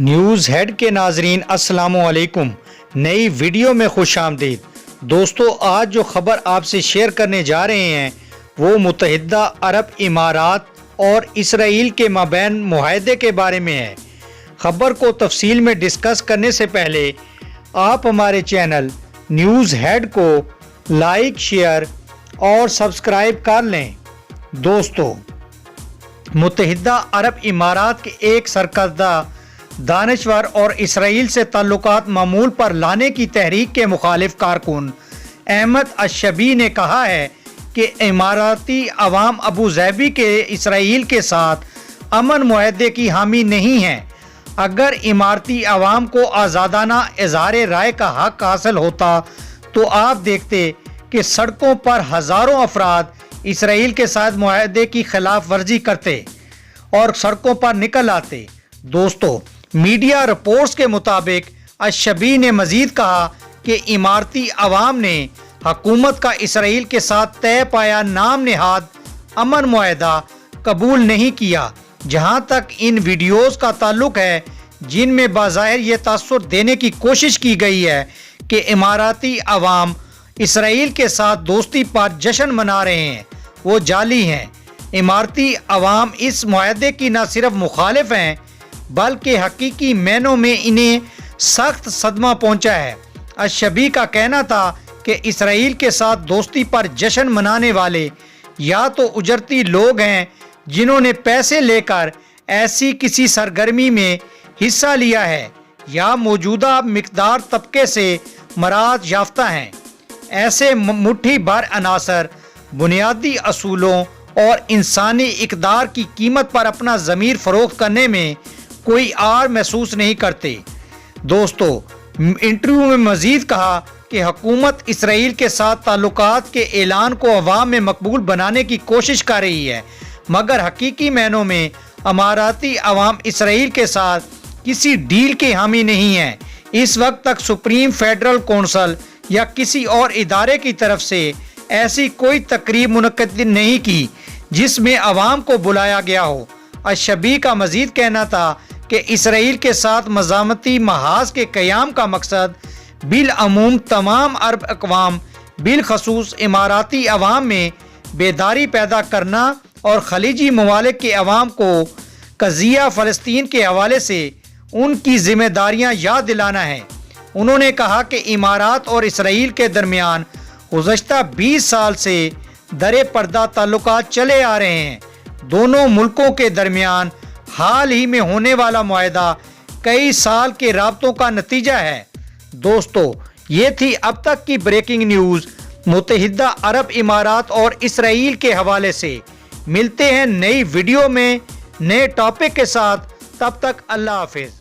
News head کے ناظرین السلام علیکم۔ نئی ویڈیو میں خوش آمدید۔ دوستو، آج جو خبر آپ سے شیئر کرنے جا رہے ہیں وہ متحدہ عرب امارات اور اسرائیل کے مابین معاہدے کے بارے میں ہے۔ خبر کو تفصیل میں ڈسکس کرنے سے پہلے آپ ہمارے چینل نیوز ہیڈ کو لائک، شیئر اور سبسکرائب کر لیں۔ دوستو، متحدہ عرب امارات کے ایک سرکردہ دانشور اور اسرائیل سے تعلقات معمول پر لانے کی تحریک کے مخالف کارکن احمد الشبی نے کہا ہے کہ اماراتی عوام ابوظہبی کے اسرائیل کے ساتھ امن معاہدے کی حامی نہیں ہیں۔ اگر اماراتی عوام کو آزادانہ اظہار رائے کا حق حاصل ہوتا تو آپ دیکھتے کہ سڑکوں پر ہزاروں افراد اسرائیل کے ساتھ معاہدے کی خلاف ورزی کرتے اور سڑکوں پر نکل آتے۔ دوستو، میڈیا رپورٹس کے مطابق الشبی نے مزید کہا کہ اماراتی عوام نے حکومت کا اسرائیل کے ساتھ طے پایا نام نہاد امن معاہدہ قبول نہیں کیا۔ جہاں تک ان ویڈیوز کا تعلق ہے جن میں بظاہر یہ تاثر دینے کی کوشش کی گئی ہے کہ اماراتی عوام اسرائیل کے ساتھ دوستی پر جشن منا رہے ہیں، وہ جعلی ہیں۔ اماراتی عوام اس معاہدے کی نہ صرف مخالف ہیں بلکہ حقیقی معنوں میں انہیں سخت صدمہ پہنچا ہے۔ الشبی کا کہنا تھا کہ اسرائیل کے ساتھ دوستی پر جشن منانے والے یا تو اجرتی لوگ ہیں جنہوں نے پیسے لے کر ایسی کسی سرگرمی میں حصہ لیا ہے، یا موجودہ مقدار طبقے سے مراد یافتہ ہیں۔ ایسے مٹھی بھر عناصر بنیادی اصولوں اور انسانی اقدار کی قیمت پر اپنا ضمیر فروخت کرنے میں کوئی آر محسوس نہیں کرتے۔ دوستو، انٹرویو میں مزید کہا کہ حکومت اسرائیل کے ساتھ تعلقات کے اعلان کو عوام میں مقبول بنانے کی کوشش کر رہی ہے، مگر حقیقی معنوں میں اماراتی عوام اسرائیل کے ساتھ کسی ڈیل کے حامی نہیں ہیں۔ اس وقت تک سپریم فیڈرل کونسل یا کسی اور ادارے کی طرف سے ایسی کوئی تقریب منعقد نہیں کی جس میں عوام کو بلایا گیا ہو۔ الشبی کا مزید کہنا تھا کہ اسرائیل کے ساتھ مزاحمتی محاذ کے قیام کا مقصد بالعموم تمام عرب اقوام بالخصوص اماراتی عوام میں بیداری پیدا کرنا اور خلیجی ممالک کے عوام کو قضیہ فلسطین کے حوالے سے ان کی ذمہ داریاں یاد دلانا ہے۔ انہوں نے کہا کہ امارات اور اسرائیل کے درمیان گزشتہ 20 سال سے درِ پردہ تعلقات چلے آ رہے ہیں۔ دونوں ملکوں کے درمیان حال ہی میں ہونے والا معاہدہ کئی سال کے رابطوں کا نتیجہ ہے۔ دوستو، یہ تھی اب تک کی بریکنگ نیوز متحدہ عرب امارات اور اسرائیل کے حوالے سے۔ ملتے ہیں نئی ویڈیو میں نئے ٹاپک کے ساتھ، تب تک اللہ حافظ۔